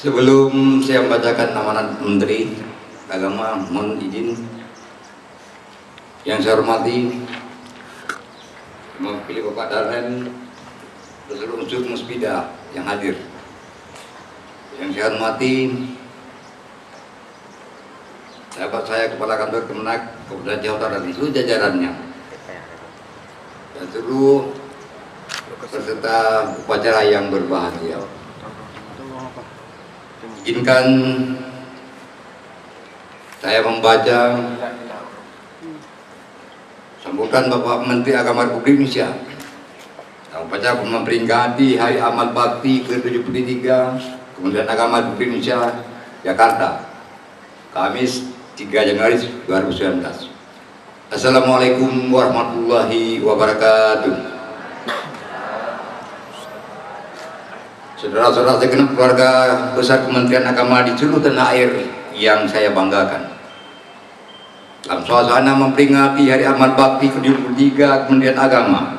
Sebelum saya membacakan amanat Menteri Agama, mohon izin yang saya hormati mewakili Bapak Darren dan seluruh unsur Musbida yang hadir. Yang saya hormati sahabat saya Kepala Kantor Kemenak Kabupaten Jawa Utara dan seluruh jajarannya dan seluruh peserta upacara yang berbahagia. Izinkan saya membaca sambutan Bapak Menteri Agama Republik Indonesia dalam upacara memperingati Hari Amal Bakti ke-73 Kementerian Agama Republik Indonesia Jakarta, Kamis 3 Januari 2019. Assalamualaikum warahmatullahi wabarakatuh. Saudara-saudara segenap keluarga besar Kementerian Agama di seluruh tanah air yang saya banggakan, dalam suasana memperingati Hari Amal Bakti ke-73 Kementerian Agama,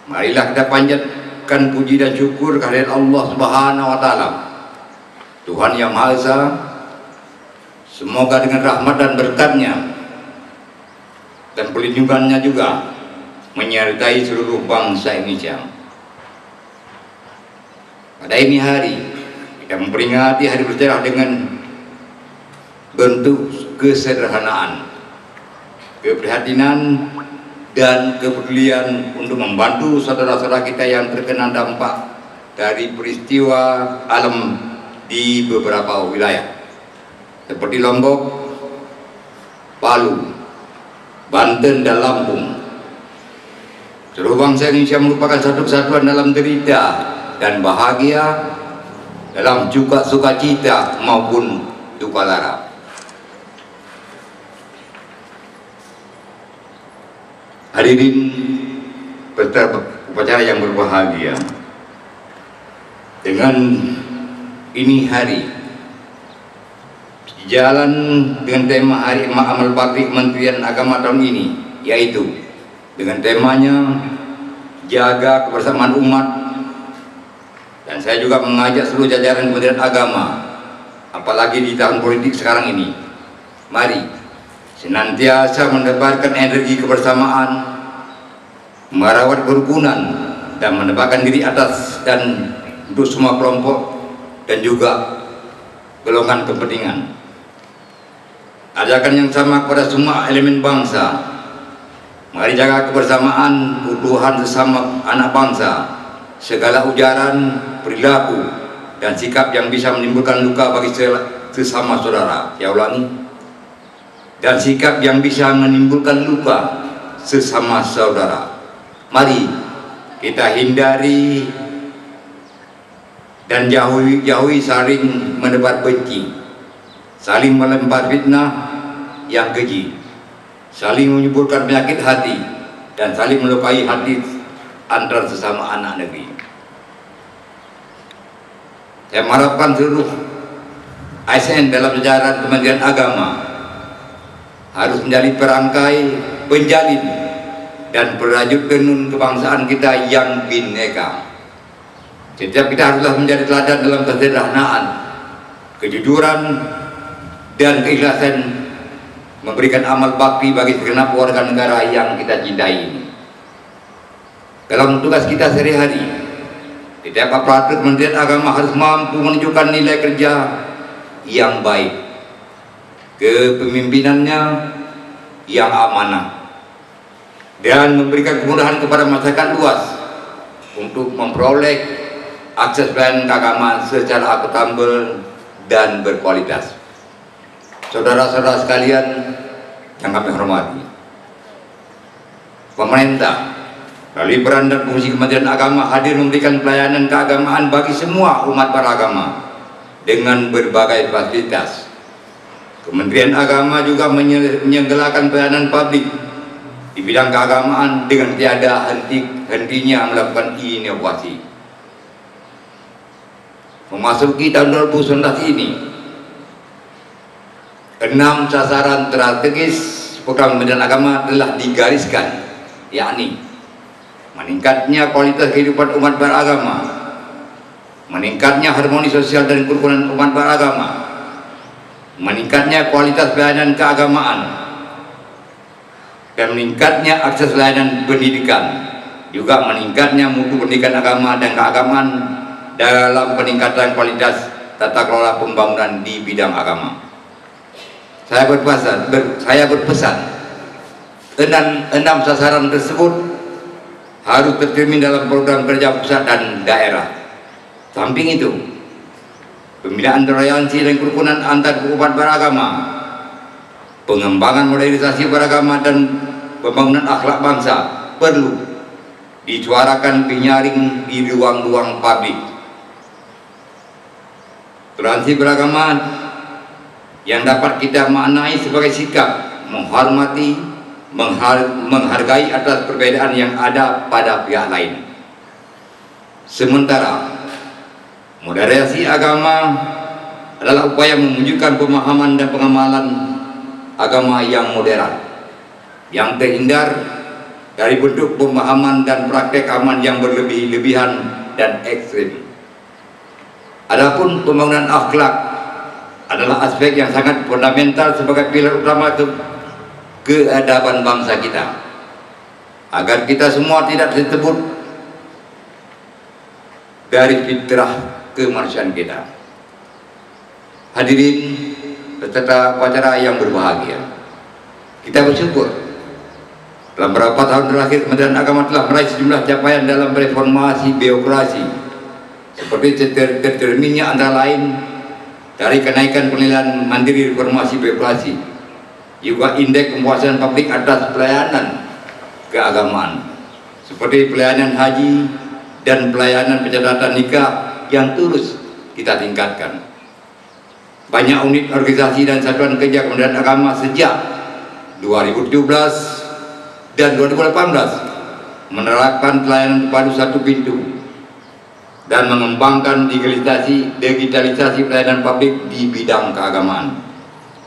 marilah kita panjatkan puji dan syukur kehadirat Allah Subhanahu wa Ta'ala, Tuhan yang Maha Esa. Semoga dengan rahmat dan berkatnya dan perlindungannya juga menyertai seluruh bangsa Indonesia. Pada ini hari kita memperingati hari bersejarah dengan bentuk kesederhanaan, keprihatinan dan kepedulian untuk membantu saudara-saudara kita yang terkena dampak dari peristiwa alam di beberapa wilayah seperti Lombok, Palu, Banten dan Lampung. Seluruh bangsa Indonesia merupakan satu kesatuan dalam derita dan bahagia, dalam juga sukacita maupun duka lara. Hadirin peserta upacara yang berbahagia, dengan ini hari jalan dengan tema Hari Amal Bakti Kementerian Agama tahun ini, yaitu dengan temanya jaga kebersamaan umat. Dan saya juga mengajak seluruh jajaran Kementerian Agama, apalagi di tahun politik sekarang ini, mari senantiasa menebarkan energi kebersamaan, merawat kerukunan, dan menempatkan diri atas dan untuk semua kelompok dan juga golongan kepentingan. Ajakan yang sama kepada semua elemen bangsa, mari jaga kebersamaan, keutuhan sesama anak bangsa. Segala ujaran, perilaku, dan sikap yang bisa menimbulkan luka bagi sesama saudara, saya ulangi, dan sikap yang bisa menimbulkan luka sesama saudara, mari kita hindari dan jauhi saling menebar benci, saling melempar fitnah yang keji, saling menyuburkan penyakit hati, dan saling melukai hati antara sesama anak negeri. Saya mengharapkan seluruh ASN dalam jajaran Kementerian Agama harus menjadi perangkai penjalin dan perajut tenun kebangsaan kita yang bineka. Setiap kita haruslah menjadi teladan dalam kesederhanaan, kejujuran, dan keikhlasan memberikan amal bakti bagi segenap warga negara yang kita cintai ini. Dalam tugas kita sehari-hari, setiap aparatur Kementerian Agama harus mampu menunjukkan nilai kerja yang baik, kepemimpinannya yang amanah, dan memberikan kemudahan kepada masyarakat luas untuk memperoleh akses pelayanan keagamaan secara akuntabel dan berkualitas. Saudara-saudara sekalian yang kami hormati, pemerintah melalui peran dan fungsi Kementerian Agama hadir memberikan pelayanan keagamaan bagi semua umat beragama dengan berbagai fasilitas. Kementerian Agama juga menyelenggarakan pelayanan publik di bidang keagamaan dengan tiada henti-hentinya melakukan inovasi. Memasuki tahun 2019 ini, 6 sasaran strategis program Kementerian Agama telah digariskan, yakni meningkatnya kualitas kehidupan umat beragama, meningkatnya harmoni sosial dan kerukunan umat beragama, meningkatnya kualitas pelayanan keagamaan, dan meningkatnya akses layanan pendidikan, juga meningkatnya mutu pendidikan agama dan keagamaan dalam peningkatan kualitas tata kelola pembangunan di bidang agama. Saya berpesan, enam sasaran tersebut harus tercermin dalam program kerja pusat dan daerah. Samping itu, pembinaan toleransi dan kerukunan antar umat beragama, pengembangan modernisasi beragama dan pembangunan akhlak bangsa perlu disuarakan lebih nyaring di ruang-ruang publik. Toleransi beragama yang dapat kita maknai sebagai sikap menghormati, menghargai atas perbedaan yang ada pada pihak lain. Sementara moderasi agama adalah upaya mewujudkan pemahaman dan pengamalan agama yang moderat, yang terhindar dari bentuk pemahaman dan praktek aman yang berlebih-lebihan dan ekstrim. Adapun pembangunan akhlak adalah aspek yang sangat fundamental sebagai pilar utama keadaban bangsa kita, agar kita semua tidak tersebut dari fitrah kemanusiaan kita. Hadirin peserta upacara yang berbahagia, kita bersyukur dalam beberapa tahun terakhir Kementerian Agama telah meraih sejumlah capaian dalam reformasi birokrasi, seperti tercerminnya antara lain dari kenaikan penilaian mandiri reformasi birokrasi, juga indeks kepuasan publik atas pelayanan keagamaan, seperti pelayanan haji dan pelayanan pencatatan nikah yang terus kita tingkatkan. Banyak unit organisasi dan satuan kerja Kementerian Agama sejak 2017 dan 2018 menerapkan pelayanan terpadu satu pintu dan mengembangkan digitalisasi pelayanan publik di bidang keagamaan.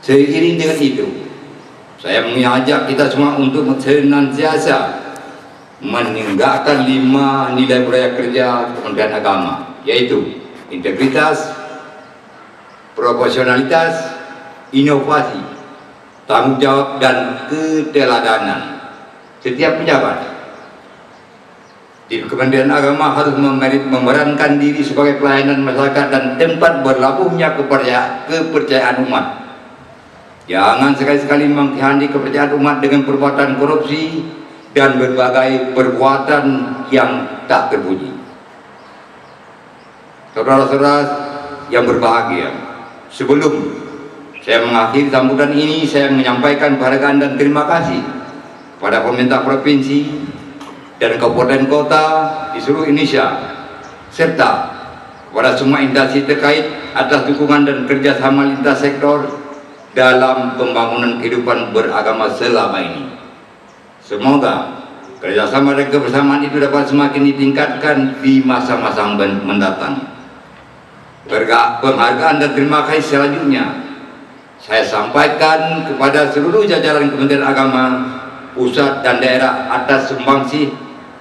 Seiring dengan itu, saya mengajak kita semua untuk senantiasa menegakkan 5 nilai budaya kerja Kementerian Agama, yaitu integritas, proporsionalitas, inovasi, tanggung jawab, dan keteladanan. Setiap pejabat di Kementerian Agama harus memerankan diri sebagai pelayanan masyarakat dan tempat berlabuhnya kepercayaan umat. Jangan sekali-sekali mengkhianati kepercayaan umat dengan perbuatan korupsi dan berbagai perbuatan yang tak terpuji. Saudara-saudara yang berbahagia, sebelum saya mengakhiri sambutan ini, saya menyampaikan penghargaan dan terima kasih kepada pemerintah provinsi dan kabupaten kota di seluruh Indonesia, serta kepada semua instansi terkait atas dukungan dan kerjasama lintas sektor dalam pembangunan kehidupan beragama selama ini. Semoga kerjasama dan kebersamaan itu dapat semakin ditingkatkan di masa-masa mendatang. Penghargaan dan terima kasih selanjutnya saya sampaikan kepada seluruh jajaran Kementerian Agama pusat dan daerah atas sumbangsih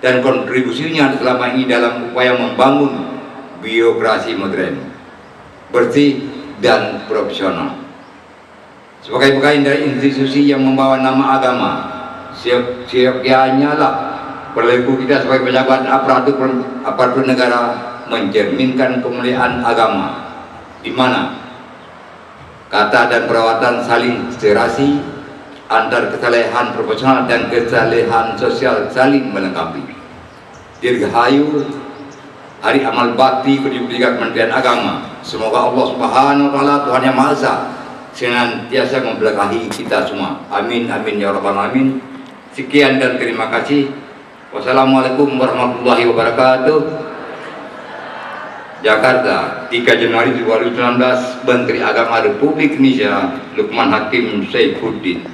dan kontribusinya selama ini dalam upaya membangun birokrasi modern, bersih, dan profesional. Sebagai pegawai dari institusi yang membawa nama agama, siap-siapnya lah perilaku kita sebagai pejabat aparatur negara mencerminkan kemuliaan agama, di mana kata dan perawatan saling serasi antar kesalehan profesional dan kesalehan sosial saling melengkapi. Dirgahayu Hari Amal Bakti ke-73 Kementerian Agama. Semoga Allah Subhanahu wa taala, Tuhan Yang Maha Esa, senantiasa memberkahi kita semua. Amin amin ya rabbal alamin. Sekian dan terima kasih. Wassalamualaikum warahmatullahi wabarakatuh. Jakarta, 3 Januari 2019, Menteri Agama Republik Indonesia Lukman Hakim Saifuddin.